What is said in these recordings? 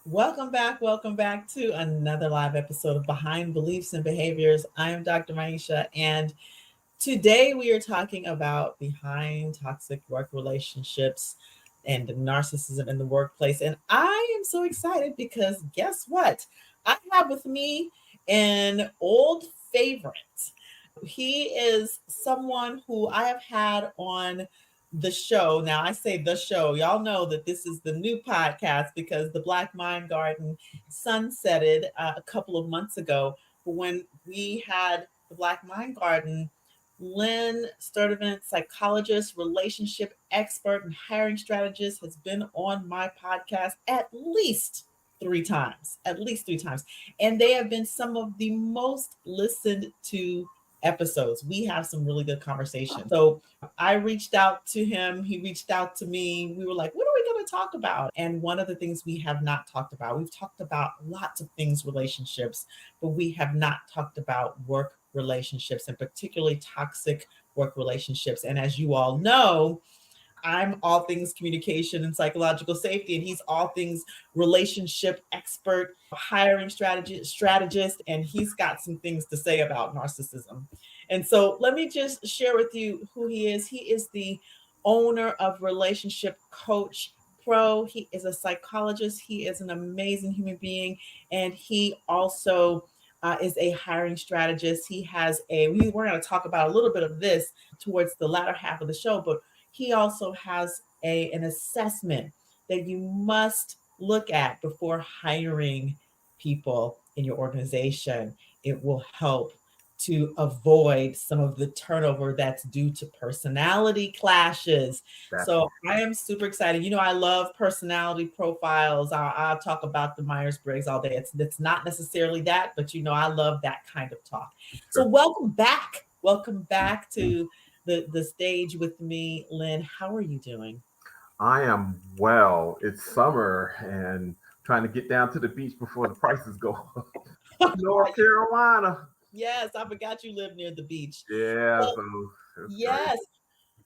Welcome back to another live episode of Behind Beliefs and Behaviors. I am Dr. Maisha, and today we are talking about behind toxic work relationships and narcissism in the workplace. And I am so excited because guess what? I have with me an old favorite. He is someone who I have had on the show. Now, I say the show, y'all know that this is the new podcast because the Black Mind Garden sunsetted a couple of months ago. But when we had the Black Mind Garden, Len Sturdivant, psychologist, relationship expert, and hiring strategist, has been on my podcast at least three times. And they have been some of the most listened to episodes. We have some really good conversations. So I reached out to him. He reached out to me. We were like, what are we going to talk about? And one of the things we have not talked about, we've talked about lots of things, relationships, but we have not talked about work relationships and particularly toxic work relationships. And as you all know, I'm all things communication and psychological safety, and he's all things relationship expert, hiring strategist, and he's got some things to say about narcissism. And so let me just share with you who he is. He is the owner of Relationship Coach Pro. He is a psychologist. He is an amazing human being, and he also is a hiring strategist. We're going to talk about a little bit of this towards the latter half of the show, but he also has an assessment that you must look at before hiring people in your organization. It will help to avoid some of the turnover that's due to personality clashes. That's So I am super excited. You know, I love personality profiles. I'll talk about the Myers-Briggs all day. It's not necessarily that, but you know, I love that kind of talk. So true. welcome back. Welcome back to the stage with me. Len, how are you doing? I am well. It's summer and trying to get down to the beach before the prices go up. North Carolina. Yes, I forgot you live near the beach. Yeah, Well, so it's great. yes.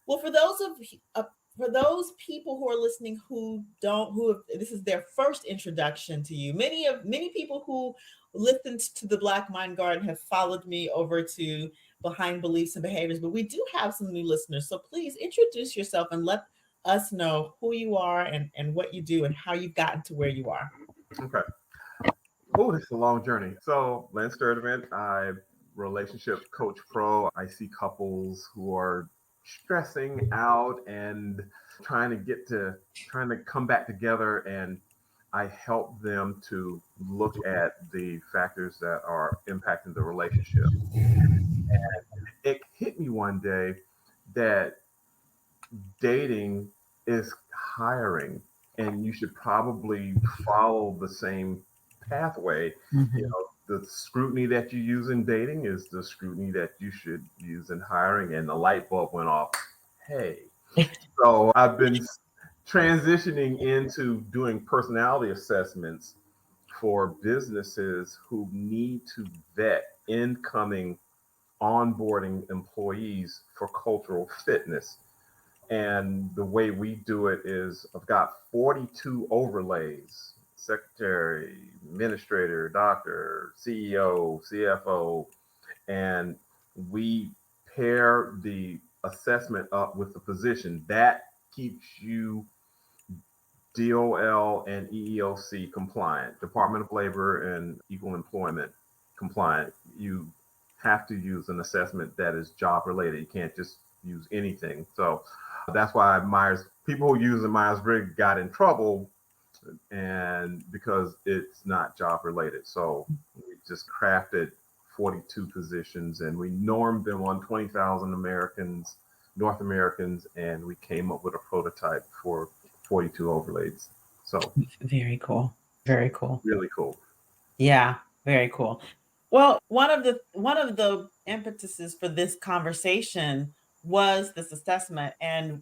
Well, for those people who are listening who don't who have, this is their first introduction to you. Many people who listened to the Black Mind Garden have followed me over to Behind Beliefs and Behaviors, but we do have some new listeners. So please introduce yourself and let us know who you are and what you do and how you've gotten to where you are. Okay. Oh, this is a long journey. So, Len Sturdivant, I'm relationship coach pro. I see couples who are stressing out and trying to get to trying to come back together, and I help them to look at the factors that are impacting the relationship. It hit me one day that dating is hiring, and you should probably follow the same pathway. You Mhm. know, the scrutiny that you use in dating is the scrutiny that you should use in hiring, and the light bulb went off. Hey, so I've been transitioning into doing personality assessments for businesses who need to vet incoming onboarding employees for cultural fitness. And the way we do it is I've got 42 overlays: secretary, administrator, doctor, CEO, CFO, and we pair the assessment up with the position. That keeps you DOL and EEOC compliant, Department of Labor and Equal Employment compliant. You have to use an assessment that is job related. You can't just use anything. So that's why people who use the Myers Briggs got in trouble, and because it's not job related. So we just crafted 42 positions and we normed them on 20,000 Americans, North Americans, and we came up with a prototype for 42 overlays. So Very cool. Very cool. really cool. Yeah, very cool. Well, one of the impetuses for this conversation was this assessment, and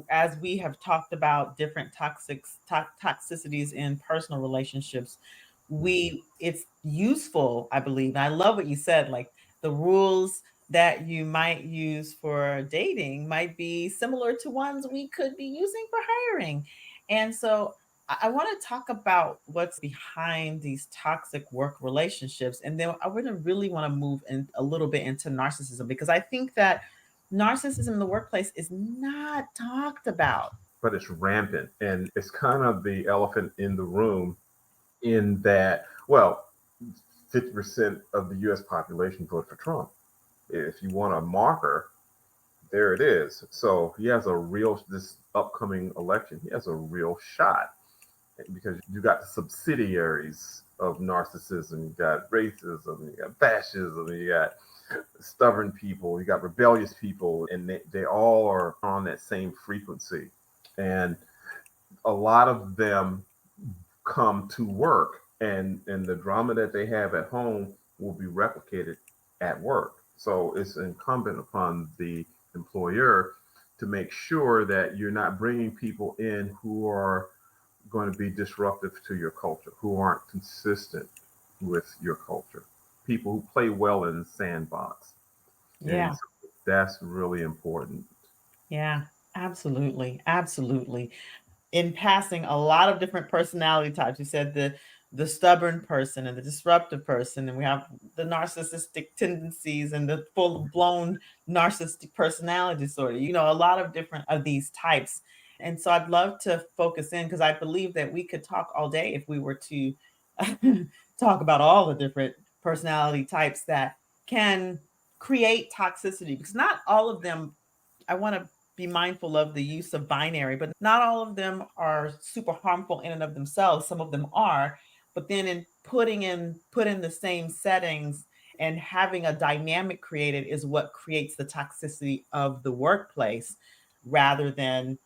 as we have talked about different toxicities in personal relationships, we it's useful, I believe. And I love what you said, like the rules that you might use for dating might be similar to ones we could be using for hiring. And so I want to talk about what's behind these toxic work relationships. And then I would really want to move in a little bit into narcissism, because I think that narcissism in the workplace is not talked about. But it's rampant, and it's kind of the elephant in the room in that, well, 50% of the US population voted for Trump. If you want a marker, there it is. So he has a real, this upcoming election, he has a real shot, because you got the subsidiaries of narcissism. You got racism, you got fascism, you got stubborn people, you got rebellious people, and they all are on that same frequency. And a lot of them come to work, and the drama that they have at home will be replicated at work. So it's incumbent upon the employer to make sure that you're not bringing people in who are going to be disruptive to your culture, who aren't consistent with your culture, people who play well in the sandbox. And Yeah. so that's really important. Yeah, absolutely. Absolutely. In passing, a lot of different personality types. You said the stubborn person and the disruptive person, and we have the narcissistic tendencies and the full blown narcissistic personality disorder. A lot of different of these types. And so I'd love to focus in, because I believe that we could talk all day if we were to talk about all the different personality types that can create toxicity, because not all of them, I want to be mindful of the use of binary, but not all of them are super harmful in and of themselves. Some of them are, but then in put in the same settings and having a dynamic created is what creates the toxicity of the workplace, rather than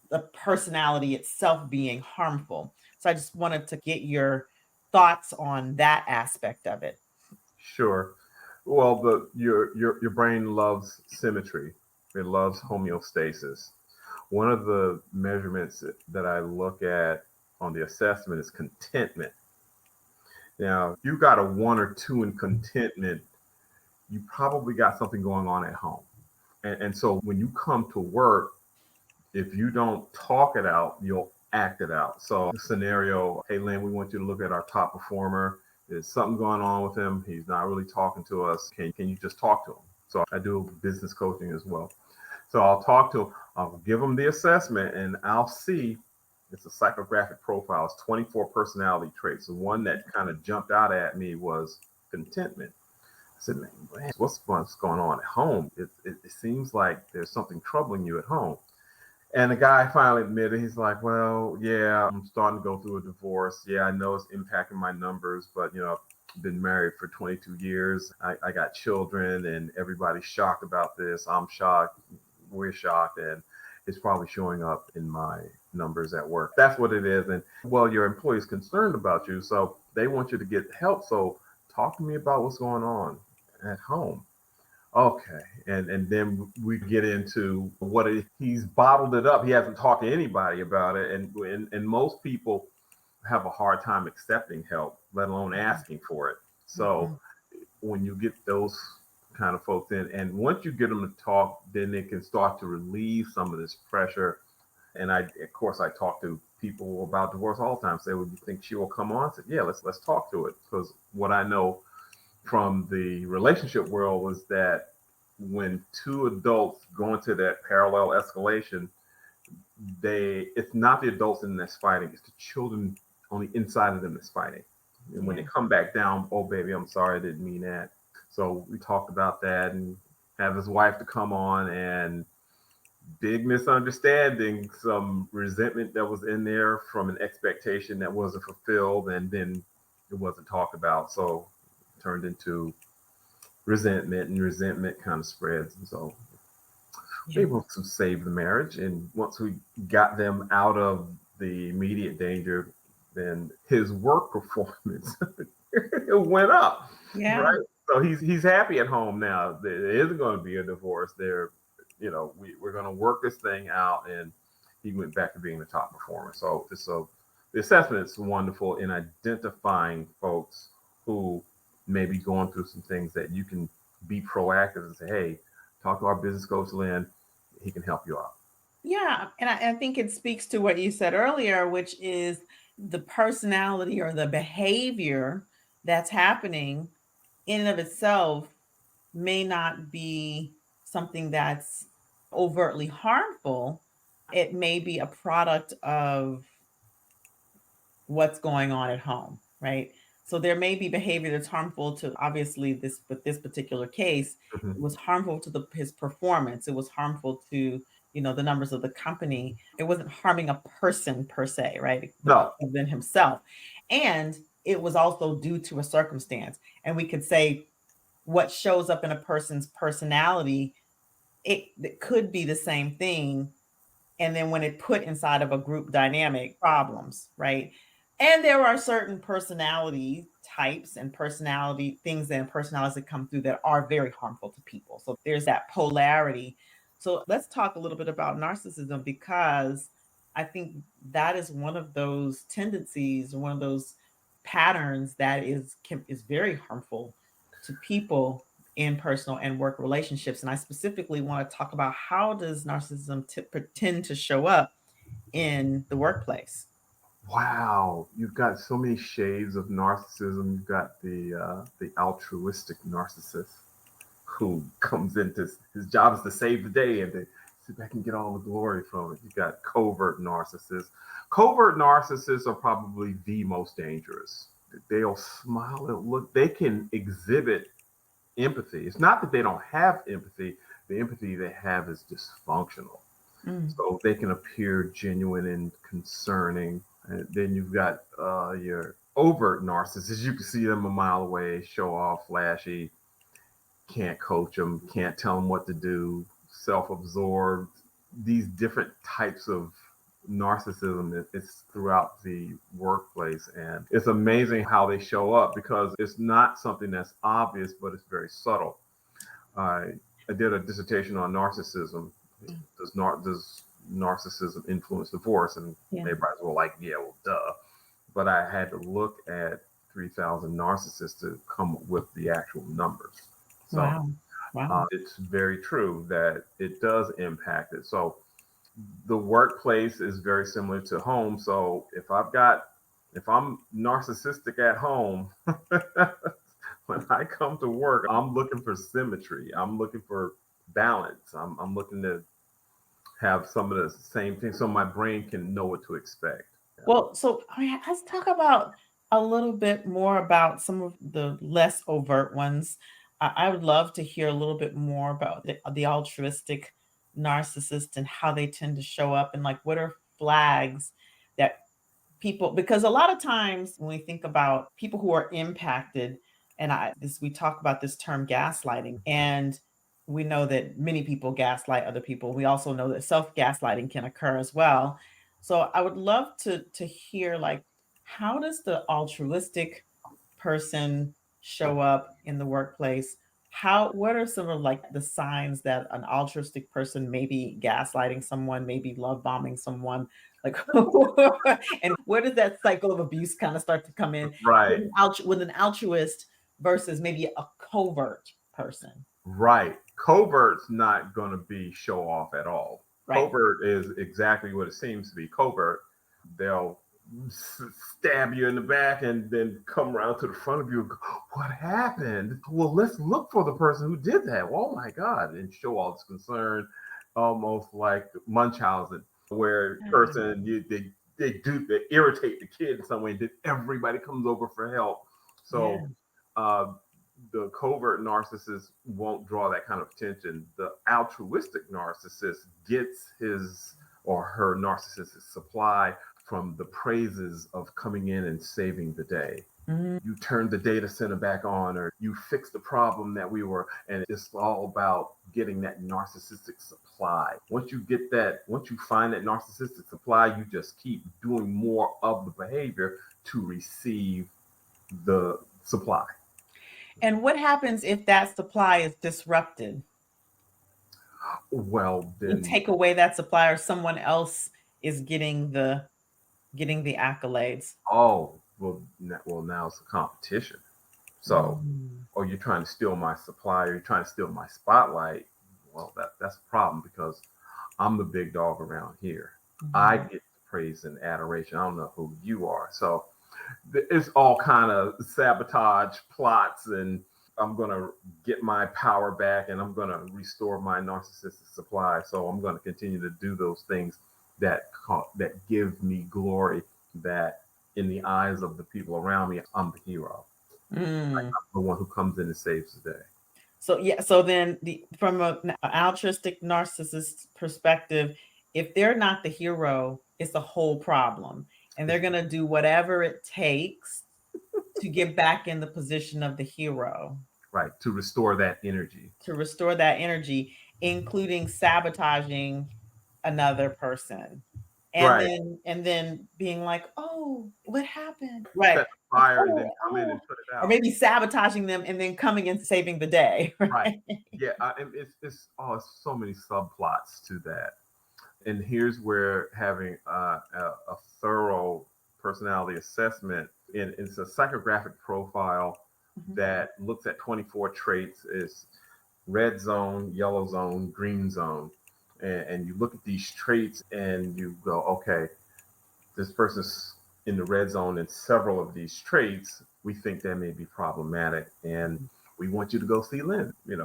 the personality itself being harmful. So I just wanted to get your thoughts on that aspect of it. Sure. Well, your brain loves symmetry. It loves homeostasis. One of the measurements that I look at on the assessment is contentment. Now, if you got a 1 or 2 in contentment, you probably got something going on at home. And so when you come to work, if you don't talk it out, you'll act it out. So, scenario, hey, Len, we want you to look at our top performer. There's something going on with him. He's not really talking to us. Can you just talk to him? So, I do business coaching as well. So, I'll talk to him, I'll give him the assessment, and I'll see, it's a psychographic profile. It's 24 personality traits. The one that kind of jumped out at me was contentment. I said, man, what's going on at home? It seems like there's something troubling you at home. And the guy finally admitted, he's like, well, yeah, I'm starting to go through a divorce. Yeah, I know it's impacting my numbers, but I've been married for 22 years. I got children, and everybody's shocked about this. I'm shocked. We're shocked. And it's probably showing up in my numbers at work. That's what it is. And well, your employee is concerned about you, so they want you to get help. So talk to me about what's going on at home. Okay, and then we get into he's bottled it up. He hasn't talked to anybody about it, and most people have a hard time accepting help, let alone asking for it. So when you get those kind of folks in, and once you get them to talk, then they can start to relieve some of this pressure. And of course, I talk to people about divorce all the time. Say, well, you think she will come on? I said, yeah, let's talk to it, because what I know from the relationship world was that when two adults go into that parallel escalation, it's not the adults in that's fighting, it's the children on the inside of them that's fighting. And when they come back down, oh baby, I'm sorry, I didn't mean that. So we talked about that, and have his wife to come on, and big misunderstanding, some resentment that was in there from an expectation that wasn't fulfilled, and then it wasn't talked about. So it turned into resentment, and resentment kind of spreads. And so we were able to save the marriage. And once we got them out of the immediate danger, then his work performance it went up. Yeah. Right. So he's happy at home now. There isn't going to be a divorce. We're going to work this thing out, and he went back to being the top performer. So the assessment is wonderful in identifying folks who may be going through some things that you can be proactive and say, hey, talk to our business coach, Len. He can help you out. Yeah, and I think it speaks to what you said earlier, which is the personality or the behavior that's happening in and of itself may not be something that's overtly harmful. It may be a product of what's going on at home, right? So there may be behavior that's harmful to, obviously, this, but this particular case, it Mhm. was harmful to his performance. It was harmful to, the numbers of the company. It wasn't harming a person per se, right? But No, than himself. And it was also due to a circumstance. And we could say what shows up in a person's personality, it could be the same thing, and then when it put inside of a group dynamic, problems, right? And there are certain personality types and personality things and personalities that come through that are very harmful to people. So there's that polarity. So let's talk a little bit about narcissism, because I think that is one of those tendencies, one of those patterns that is very harmful to people in personal and work relationships. And I specifically want to talk about, how does narcissism pretend to show up in the workplace? wow, you've got so many shades of narcissism. You've got the altruistic narcissist who comes into his job is to save the day and to sit back and get all the glory from it. You've got covert narcissists. Covert narcissists are probably the most dangerous. They'll smile and look. They can exhibit empathy. It's not that they don't have empathy. The empathy they have is dysfunctional. Mm. So they can appear genuine and concerning. And then you've got your overt narcissists. You can see them a mile away, show off, flashy, can't coach them, can't tell them what to do, self-absorbed. These different types of narcissism is throughout the workplace, and it's amazing how they show up because it's not something that's obvious, but it's very subtle. I did a dissertation on narcissism. Does narcissism influence divorce? And Yeah. everybody's well, like, yeah, well, duh. But I had to look at 3,000 narcissists to come up with the actual numbers. So Wow. Wow. it's very true that it does impact it. So the workplace is very similar to home. So if I'm narcissistic at home, when I come to work, I'm looking for symmetry. I'm looking for balance. I'm looking to have some of the same things so my brain can know what to expect. Well, so let's talk about a little bit more about some of the less overt ones. I would love to hear a little bit more about the altruistic narcissist and how they tend to show up, and like what are flags that people, because a lot of times when we think about people who are impacted, and we talk about this term gaslighting, and we know that many people gaslight other people. We also know that self-gaslighting can occur as well. So I would love to hear, like, how does the altruistic person show up in the workplace? What are some of, like, the signs that an altruistic person may be gaslighting someone, maybe love bombing someone? Like, and where does that cycle of abuse kind of start to come in with Right, with an altruist versus maybe a covert person, right. Covert's not going to be show off at all. right? Covert is exactly what it seems to be. Covert, they'll stab you in the back and then come around to the front of you and go, what happened? Well, let's look for the person who did that. Oh my God. And show all this concern, almost like Munchausen, where person they irritate the kid in some way, then everybody comes over for help. Yeah. So uh, the covert narcissist won't draw that kind of attention. The altruistic narcissist gets his or her narcissistic supply from the praises of coming in and saving the day. Mhm. You turn the data center back on, or you fix the problem that we were, and it's all about getting that narcissistic supply. Once you find that narcissistic supply, you just keep doing more of the behavior to receive the supply. And what happens if that supply is disrupted? Well, You then, take away that supply, or someone else is getting the accolades. now it's a competition. So, Mm. or you're trying to steal my supply, or you're trying to steal my spotlight. Well, that's a problem because I'm the big dog around here. Mm-hmm. I get praise and adoration. I don't know who you are. So it's all kind of sabotage plots, and I'm going to get my power back, and I'm going to restore my narcissistic supply. So I'm going to continue to do those things that give me glory, that in the eyes of the people around me, I'm the hero. I'm the one who comes in and saves the day. So yeah, so then from an altruistic narcissist perspective, if they're not the hero, it's a whole problem. And they're going to do whatever it takes to get back in the position of the hero. Right. To restore that energy. To restore that energy, including sabotaging another person. Right. And then being like, oh, what happened? Set Right. the Like, fire and oh, then come in and put it or out. maybe sabotaging them and then coming and saving the day. Right. Yeah. It's so many subplots to that. And here's where having a thorough personality assessment, and it's a psychographic profile that looks at 24 traits. Is red zone, yellow zone, green zone. And you look at these traits and you go, okay, this person's in the red zone in several of these traits. We think that may be problematic, and we want you to go see Len. We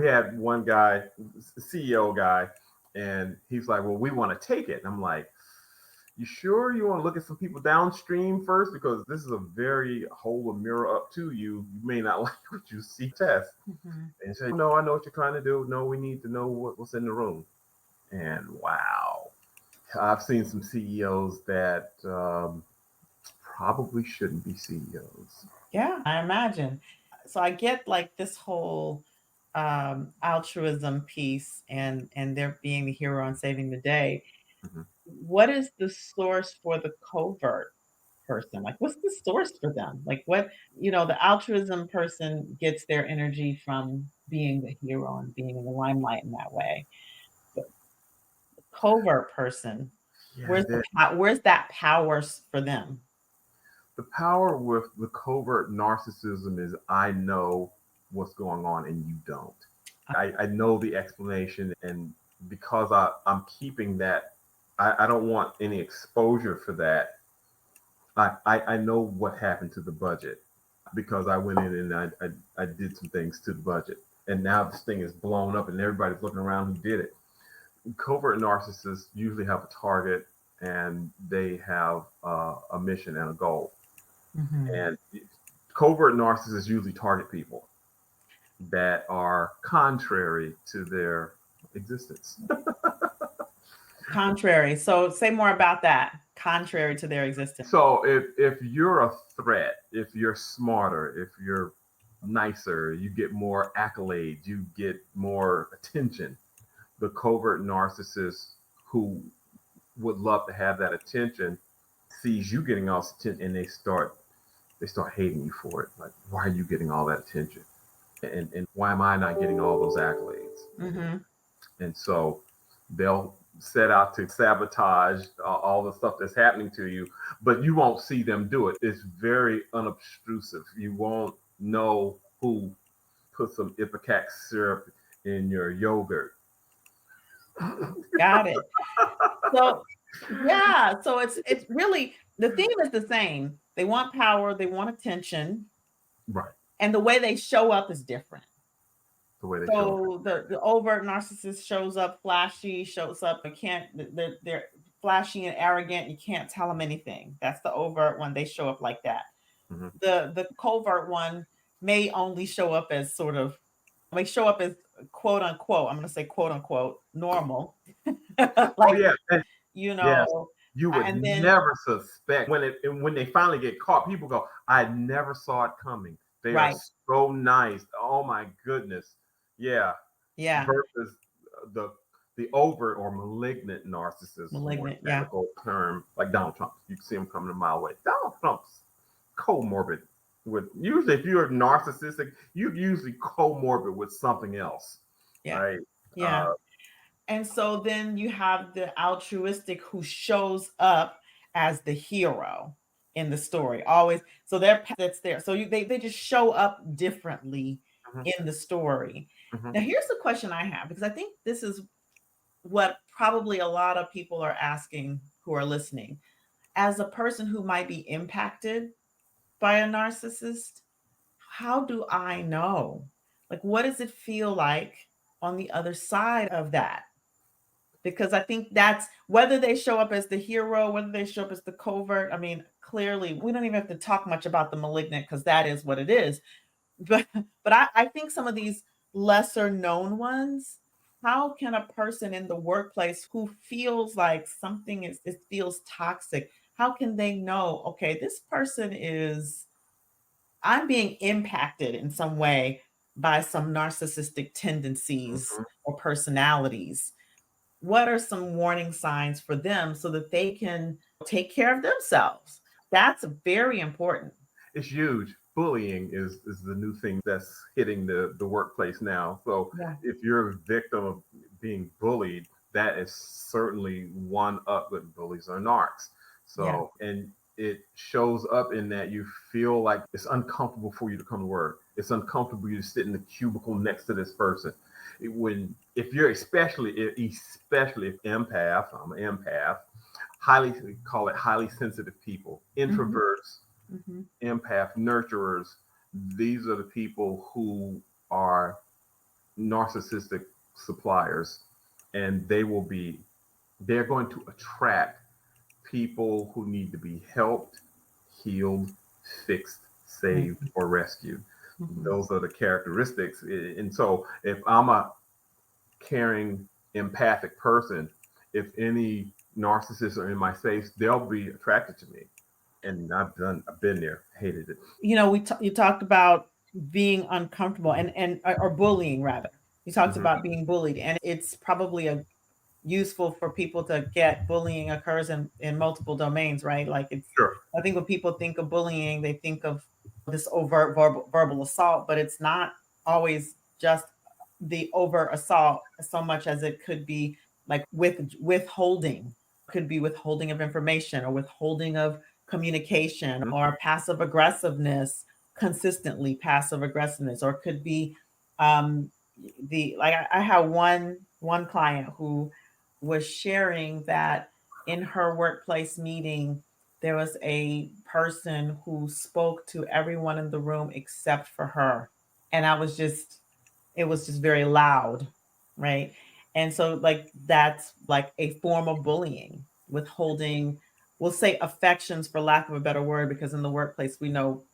had one guy, CEO guy, and he's like, well, we want to take it. And I'm like, you sure you want to look at some people downstream first? Because this is a very hold a mirror up to you. You may not like what you see test. And say, no, I know what you're trying to do. No, we need to know what's in the room. And wow, I've seen some CEOs that probably shouldn't be CEOs. Yeah, I imagine. So I get like this whole altruism piece and they're being the hero and saving the day. What is the source for the covert person? Like, what's the source for them? Like, the altruism person gets their energy from being the hero and being in the limelight in that way. But the covert person, Yeah, where's that power for them? the power with the covert narcissism is I know what's going on and you don't. I know the explanation, and because I'm keeping that, I don't want any exposure for that. I know what happened to the budget because I went in and I did some things to the budget. And now this thing is blown up and everybody's looking around who did it. Covert narcissists usually have a target and they have a mission and a goal. And covert narcissists usually target people that are contrary to their existence. Contrary. So say more about that. Contrary to their existence. So if you're a threat, if you're smarter, if you're nicer, you get more accolades, you get more attention. The covert narcissist who would love to have that attention sees you getting all this attention and they start hating you for it. Like, why are you getting all that attention? And why am I not getting all those accolades? And so they'll set out to sabotage all the stuff that's happening to you, but you won't see them do it. It's very unobtrusive. You won't know who put some ipecac syrup in your yogurt. Got it. So yeah, so it's really, the theme is the same. They want power, they want attention, right? And the way they show up is different. The way they show up. The overt narcissist shows up flashy, they're flashy and arrogant. You can't tell them anything. That's the overt one. They show up like that. The covert one may only show up as quote unquote, I'm going to say quote unquote normal. Like, you would never suspect when they finally get caught. People go, I never saw it coming. They are so nice. Oh my goodness. Yeah. Versus the overt or malignant narcissist. Malignant, technical term, like Donald Trump. You can see him coming a mile away. Donald Trump's comorbid with, usually if you're narcissistic, you're usually comorbid with something else. Yeah. Right? Yeah. And so then you have the altruistic who shows up as the hero in the story. Always. So that's there. So they just show up differently in the story. Now here's the question I have, because I think this is what probably a lot of people are asking who are listening, as a person who might be impacted by a narcissist, how do I know? Like, what does it feel like on the other side of that? Because I think that's whether they show up as the hero, whether they show up as the covert. I mean, clearly, we don't even have to talk much about the malignant because that is what it is. But I think some of these lesser known ones, how can a person in the workplace who feels like something is, it feels toxic, how can they know, okay, this person is, I'm being impacted in some way by some narcissistic tendencies Mhm. or personalities? What are some warning signs for them so that they can take care of themselves? That's very important. It's huge. Bullying is the new thing that's hitting the workplace now. So Yeah. if you're a victim of being bullied, that is certainly one up with bullies or narcs. Yeah. So, and it shows up in that you feel like it's uncomfortable for you to come to work. It's uncomfortable for you to sit in the cubicle next to this person. When if you're especially if empath, I'm an empath, highly, we call it highly sensitive people, Mhm. introverts, Mhm. empath nurturers. These are the people who are narcissistic suppliers, and they're going to attract people who need to be helped, healed, fixed, Mhm. saved, or rescued. Mhm. Those are the characteristics. And so if I'm a caring, empathic person, if any narcissists are in my space, they'll be attracted to me. And I've been there, hated it. You know, you talked about being uncomfortable and or bullying rather. You talked Mm-hmm. about being bullied, and it's probably a useful for people to get bullying occurs in multiple domains, right? Like it's, Sure. I think when people think of bullying, they think of this overt verbal assault, but it's not always just the overt assault so much as it could be like withholding, could be withholding of information or withholding of communication Mm-hmm. or passive aggressiveness, consistently passive aggressiveness, or it could be um the like I had one client who was sharing that in her workplace meeting, there was a person who spoke to everyone in the room except for her. And it was just very loud, right? And so, like, that's like a form of bullying, withholding, we'll say affections for lack of a better word, because in the workplace, we know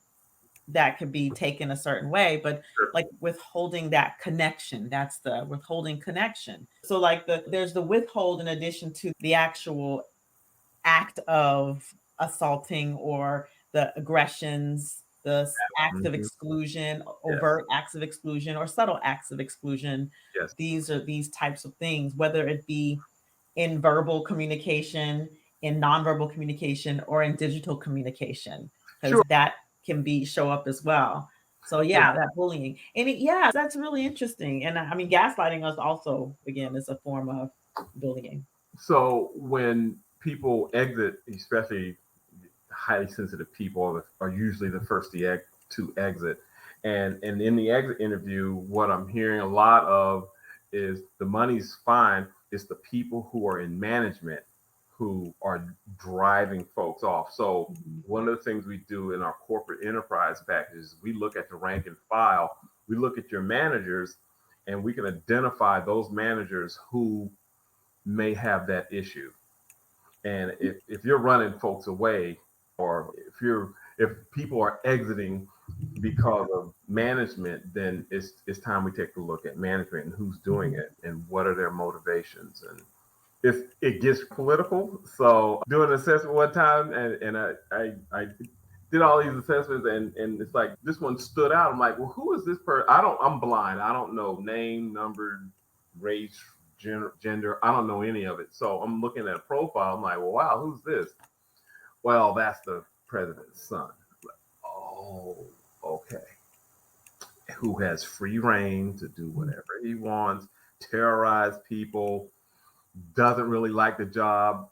that could be taken a certain way, but Sure. like withholding that connection, that's the withholding connection. So like there's the withhold in addition to the actual act of assaulting or the aggressions, the acts of Mm-hmm. exclusion, Yes. overt acts of exclusion or subtle acts of exclusion. Yes. These are these types of things, whether it be in verbal communication, in nonverbal communication, or in digital communication, because Sure. that can be show up as well. So Yeah. yeah, that bullying, and yeah, that's really interesting. And I mean, gaslighting us also again is a form of bullying. So when people exit, especially highly sensitive people, are usually the first to exit. And in the exit interview, what I'm hearing a lot of is the money's fine. It's the people who are in management who are driving folks off. So Mhm. one of the things we do in our corporate enterprise packages, we look at the rank and file, we look at your managers, and we can identify those managers who may have that issue. And if you're running folks away, or if people are exiting because of management, then it's time we take a look at management and who's doing Mhm. it and what are their motivations. And if it gets political, so doing an assessment one time, and I did all these assessments, and it's like this one stood out. I'm like, well, who is this person? I'm blind. I don't know name, number, race, gender. I don't know any of it. So I'm looking at a profile. I'm like, well, wow, who's this? Well, that's the president's son. Oh, okay. Who has free reign to do whatever he wants, terrorize people, doesn't really like the job,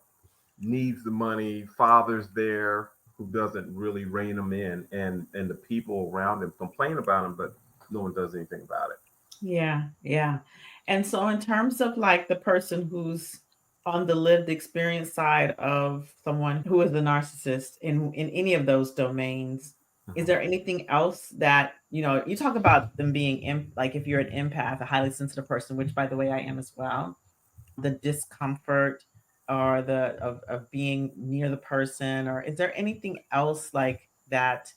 needs the money, father's there who doesn't really rein him in, and the people around him complain about him, but no one does anything about it. Yeah, yeah. And so in terms of like the person who's on the lived experience side of someone who is a narcissist in any of those domains, is Mhm. there anything else that, you talk about them being like if you're an empath, a highly sensitive person, which by the way I am as well, the discomfort or the of being near the person, or is there anything else like that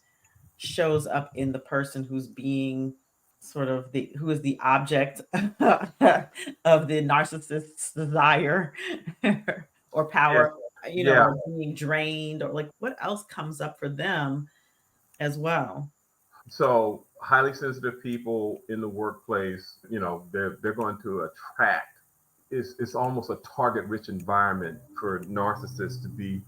shows up in the person who's being sort of the who is the object of the narcissist's desire or Yes. power, Yeah. or being drained, or like what else comes up for them as well? So highly sensitive people in the workplace, they're going to attract. It's almost a target rich environment for narcissists to be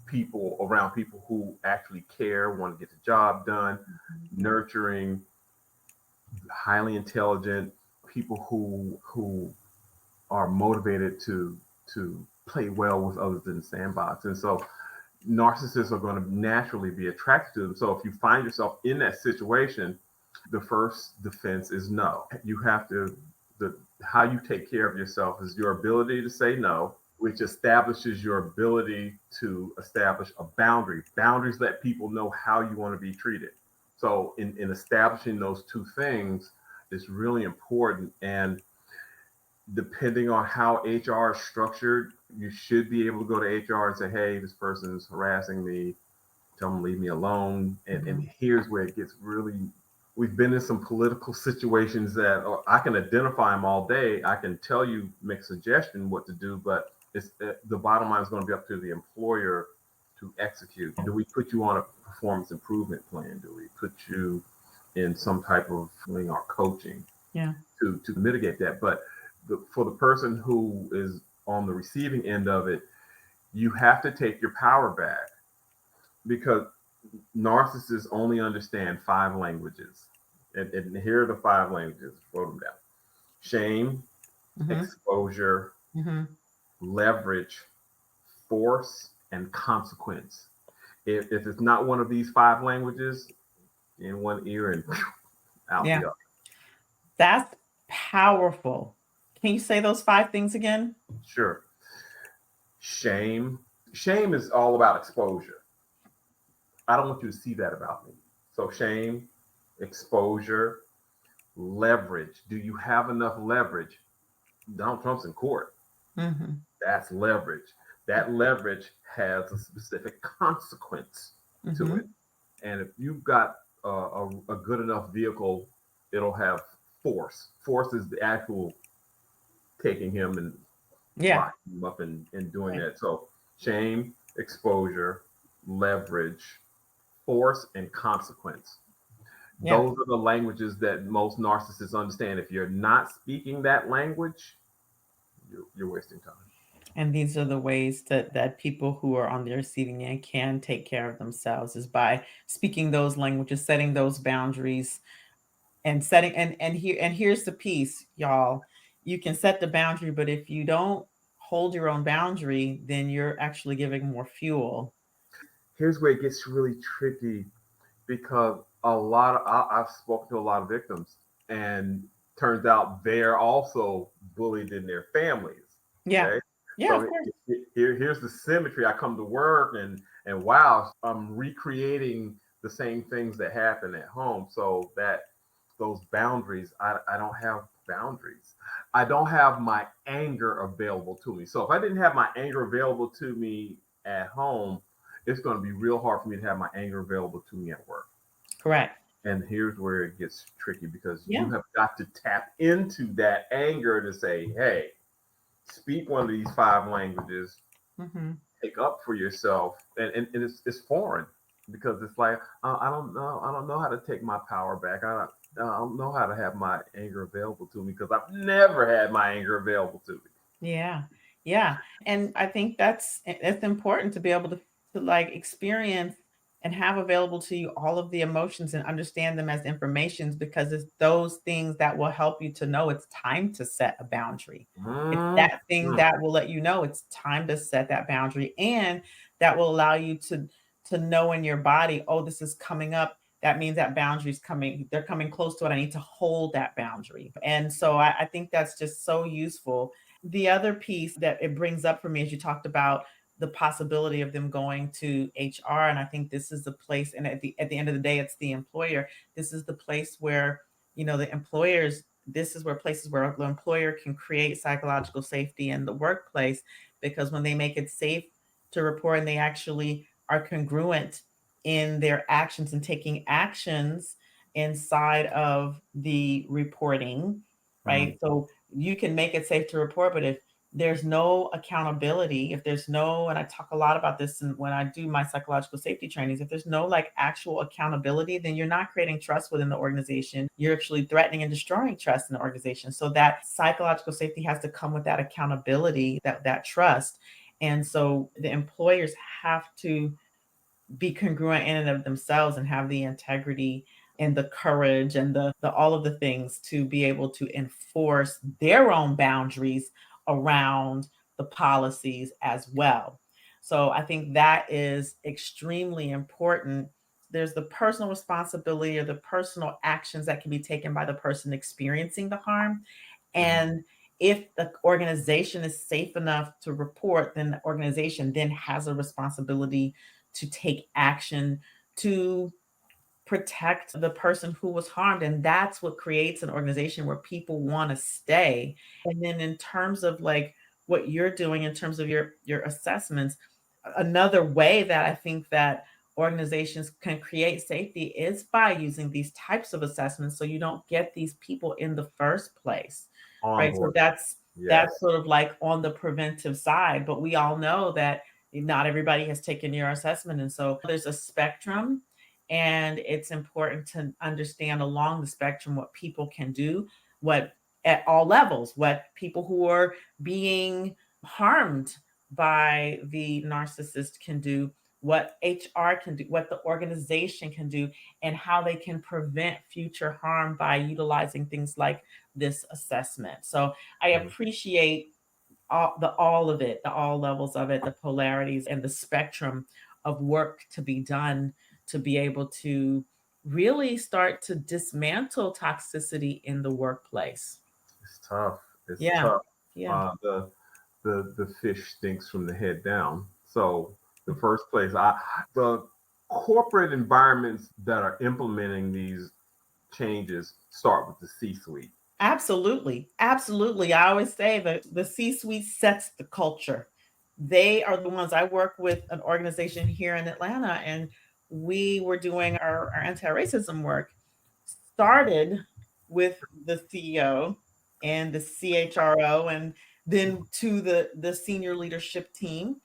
people around people who actually care, want to get the job done, nurturing, highly intelligent people who are motivated to play well with others in the sandbox. And so narcissists are going to naturally be attracted to them. So if you find yourself in that situation, the first defense is no. You have to, the how you take care of yourself is your ability to say no, which establishes your ability to establish a boundary. Boundaries let people know how you want to be treated. So in establishing those two things is really important. And depending on how HR is structured, you should be able to go to HR and say, hey, this person is harassing me, tell them to leave me alone. And Mhm. here's where it gets really, we've been in some political situations that I can identify them all day. I can tell you, make a suggestion what to do, but the bottom line is going to be up to the employer to execute. Do we put you on a performance improvement plan? Do we put you in some type of or coaching Yeah. to mitigate that? But for the person who is on the receiving end of it, you have to take your power back because narcissists only understand five languages. And here are the five languages. Wrote them down: shame, Mhm. exposure, Mhm. leverage, force, and consequence. If it's not one of these five languages, in one ear and out Yeah. the other. That's powerful. Can you say those 5 things again? Sure. Shame. Shame is all about exposure. I don't want you to see that about me. So, shame, exposure, leverage. Do you have enough leverage? Donald Trump's in court. Mhm. That's leverage. That leverage has a specific consequence to it. Mhm. And if you've got a good enough vehicle, it'll have force. Force is the actual taking him and Yeah. locking him up and doing Right. that. So shame, exposure, leverage, force, and consequence. Yeah. Those are the languages that most narcissists understand. If you're not speaking that language, you're wasting time. And these are the ways that people who are on the receiving end can take care of themselves, is by speaking those languages, setting those boundaries, and setting and here's the piece, y'all. You can set the boundary, but if you don't hold your own boundary, then you're actually giving more fuel. Here's where it gets really tricky because I've spoken to a lot of victims, and turns out they're also bullied in their families. Yeah. Okay, Yeah, of so course. here's the symmetry. I come to work and wow, I'm recreating the same things that happen at home. So that those boundaries, I don't have boundaries. I don't have my anger available to me. So if I didn't have my anger available to me at home, it's going to be real hard for me to have my anger available to me at work. Correct. And here's where it gets tricky because you Yeah. have got to tap into that anger to say, hey, speak one of these five languages, Mhm. take up for yourself. And it's foreign because it's like, I don't know how to take my power back. I don't know how to have my anger available to me because I've never had my anger available to me. Yeah. Yeah. And I think that's important to be able to like experience and have available to you all of the emotions and understand them as informations, because it's those things that will help you to know it's time to set a boundary. It's Mm-hmm. that thing that will let you know it's time to set that boundary, and that will allow you to know in your body, oh, this is coming up. that means that boundary's coming, they're coming close to it. I need to hold that boundary. And so I think that's just so useful. The other piece that it brings up for me is you talked about the possibility of them going to HR. And I think this is the place, and at the end of the day, it's the employer. This is the place where, the employers, this is where places where the employer can create psychological safety in the workplace, because when they make it safe to report and they actually are congruent in their actions and taking actions inside of the reporting, Mhm. right? So you can make it safe to report, but if there's no accountability, if there's no, and I talk a lot about this and when I do my psychological safety trainings, if there's no like actual accountability, then you're not creating trust within the organization. You're actually threatening and destroying trust in the organization. So that psychological safety has to come with that accountability, that trust. And so the employers have to be congruent in and of themselves and have the integrity and the courage and the all of the things to be able to enforce their own boundaries around the policies as well. So I think that is extremely important. There's the personal responsibility or the personal actions that can be taken by the person experiencing the harm. Mhm. And if the organization is safe enough to report, then the organization then has a responsibility to take action to protect the person who was harmed. And that's what creates an organization where people want to stay. And then in terms of like what you're doing in terms of your assessments, another way that I think that organizations can create safety is by using these types of assessments so you don't get these people in the first place. Right? So Onboarding. that's Yes. sort of like on the preventive side, but we all know that not everybody has taken your assessment, and so there's a spectrum, and it's important to understand along the spectrum what people can do, what at all levels, what people who are being harmed by the narcissist can do, what HR can do, what the organization can do, and how they can prevent future harm by utilizing things like this assessment. So I Mhm. appreciate all of it, the all levels of it, the polarities and the spectrum of work to be done to be able to really start to dismantle toxicity in the workplace. It's tough. It's Yeah. tough. Yeah. The fish stinks from the head down. So the first place, the corporate environments that are implementing these changes start with the C-suite. Absolutely. Absolutely. I always say that the C suite sets the culture. They are the ones. I work with an organization here in Atlanta, and we were doing our anti racism work, started with the CEO and the CHRO, and then to the senior leadership team,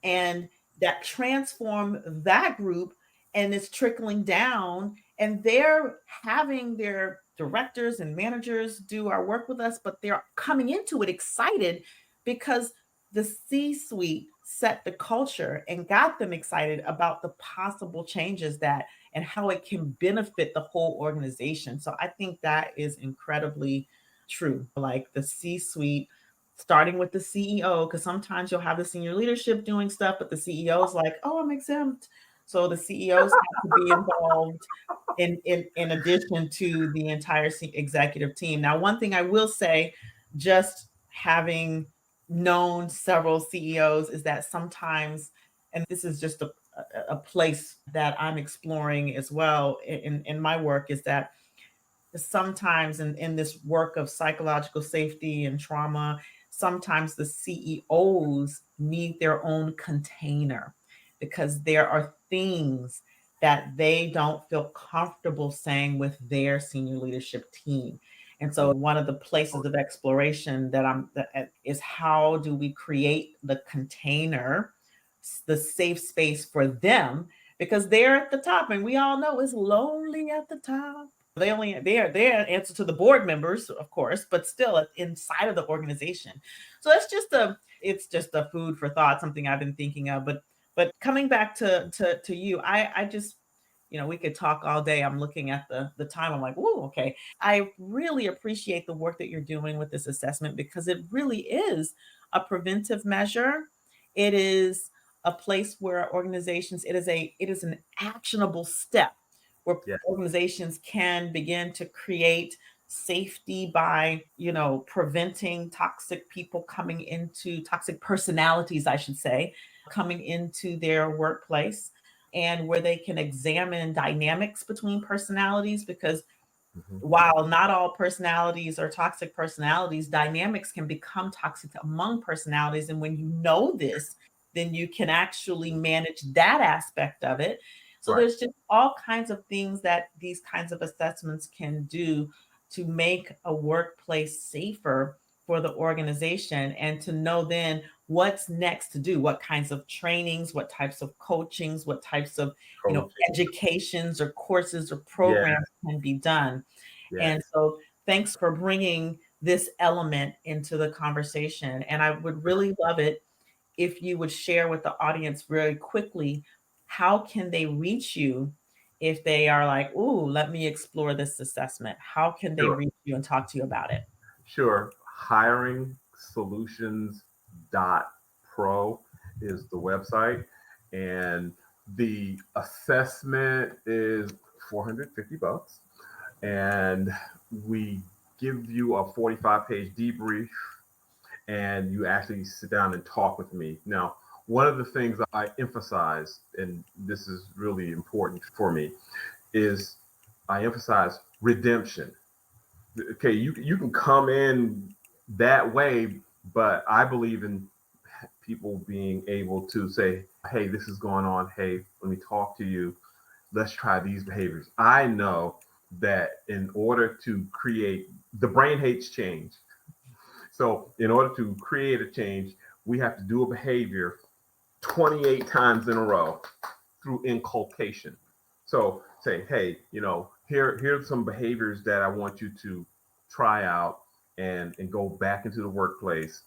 and that transform that group, and it's trickling down, and they're having their directors and managers do our work with us, but they're coming into it excited because the C suite set the culture and got them excited about the possible changes that and how it can benefit the whole organization. So I think that is incredibly true. Like the C suite, starting with the CEO, because sometimes you'll have the senior leadership doing stuff, but the CEO is like, oh, I'm exempt. So the CEOs have to be involved in addition to the entire executive team. Now, one thing I will say, just having known several CEOs, is that sometimes, and this is just a place that I'm exploring as well in my work, is that sometimes in this work of psychological safety and trauma, sometimes the CEOs need their own container because there are things that they don't feel comfortable saying with their senior leadership team. And so one of the places of exploration that is how do we create the container, the safe space for them, because they're at the top and we all know it's lonely at the top. They are answer to the board members, of course, but still inside of the organization. So it's just a food for thought, something I've been thinking of. But coming back to you, I just, we could talk all day. I'm looking at the time. I'm like, whoa, okay. I really appreciate the work that you're doing with this assessment because it really is a preventive measure. It is a place where organizations, it is an actionable step where Yes. organizations can begin to create safety by, preventing toxic people coming into toxic personalities, I should say, coming into their workplace, and where they can examine dynamics between personalities, because Mhm. while not all personalities are toxic personalities, dynamics can become toxic among personalities. And when you know this, then you can actually manage that aspect of it. So Right. there's just all kinds of things that these kinds of assessments can do to make a workplace safer for the organization, and to know then what's next to do, what kinds of trainings, what types of coachings, what types of Coaching. educations or courses or Yeah. programs can be done. And Yes. so thanks for bringing this element into the conversation. And I would really love it if you would share with the audience very quickly, how can they reach you if they are like, ooh, let me explore this assessment? How can they Sure. reach you and talk to you about it? Sure. Hiring Solutions Pro is the website, and the assessment is $450, and we give you a 45-page debrief, and you actually sit down and talk with me. Now, one of the things I emphasize, and this is really important for me, is I emphasize redemption. Okay, you can come in that way, but I believe in people being able to say, hey, this is going on. Hey, let me talk to you. Let's try these behaviors. I know that in order to create, the brain hates change. So in order to create a change, we have to do a behavior 28 times in a row through inculcation. So say, hey, here's some behaviors that I want you to try out and go back into the workplace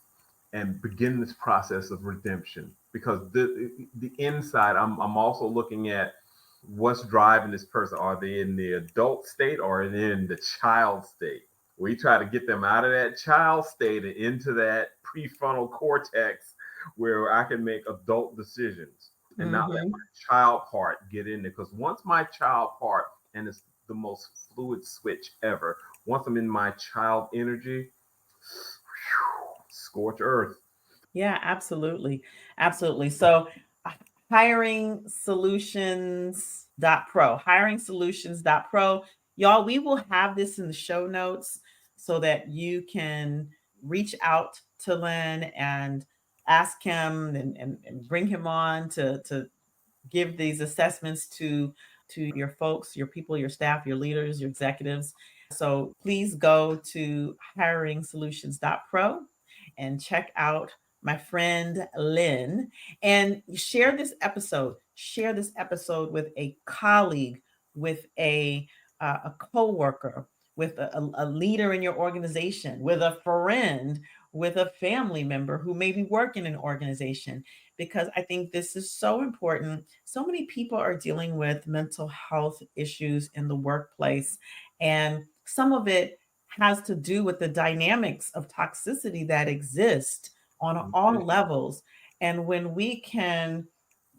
and begin this process of redemption. Because the inside, I'm also looking at what's driving this person. Are they in the adult state or are they in the child state? We try to get them out of that child state and into that prefrontal cortex where I can make adult decisions and not let Mm-hmm. my child part get in there. Because once my child part, and it's the most fluid switch ever, once I'm in my child energy, scorch earth. Yeah, absolutely. Absolutely. So hiring solutions.pro, hiring solutions.pro. Y'all, we will have this in the show notes so that you can reach out to Len and ask him, and bring him on to give these assessments to your folks, your people, your staff, your leaders, your executives. So please go to hiringsolutions.pro and check out my friend Len, and share this episode. Share this episode with a colleague, with a coworker, with a leader in your organization, with a friend, with a family member who may be working in an organization, because I think this is so important. So many people are dealing with mental health issues in the workplace, and some of it has to do with the dynamics of toxicity that exist on all levels. And when we can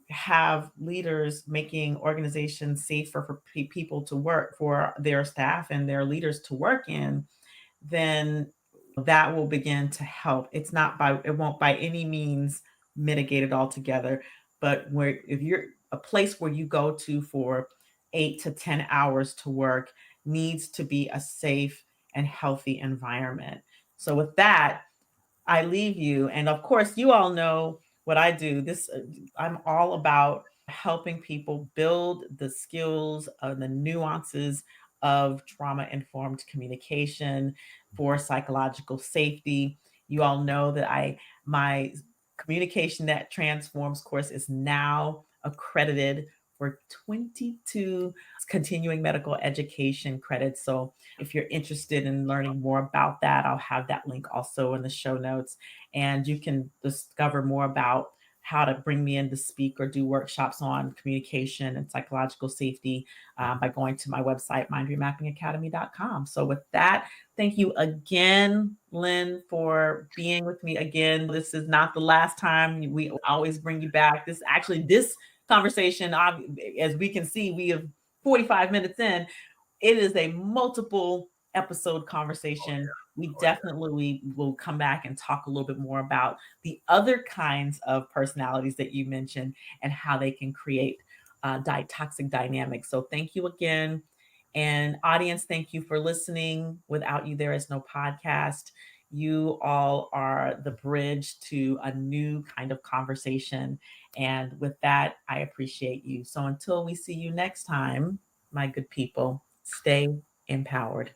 have leaders making organizations safer for people to work, for their staff and their leaders to work in, then that will begin to help. It won't by any means mitigate it altogether, but where if you're a place where you go to for 8 to 10 hours to work needs to be a safe and healthy environment. So with that, I leave you. And of course, you all know what I do. I'm all about helping people build the skills, the nuances of trauma informed communication for psychological safety. You all know that my communication that transforms course is now accredited for 22 continuing medical education credits. So if you're interested in learning more about that, I'll have that link also in the show notes. And you can discover more about how to bring me in to speak or do workshops on communication and psychological safety by going to my website, mindremappingacademy.com. So, with that, thank you again, Len, for being with me again. This is not the last time. We always bring you back. This conversation, as we can see, we have 45 minutes in, it is a multiple episode conversation. We definitely will come back and talk a little bit more about the other kinds of personalities that you mentioned and how they can create toxic dynamics. So thank you again. And audience, thank you for listening. Without you, there is no podcast. You all are the bridge to a new kind of conversation. And with that, I appreciate you. So until we see you next time, my good people, stay empowered.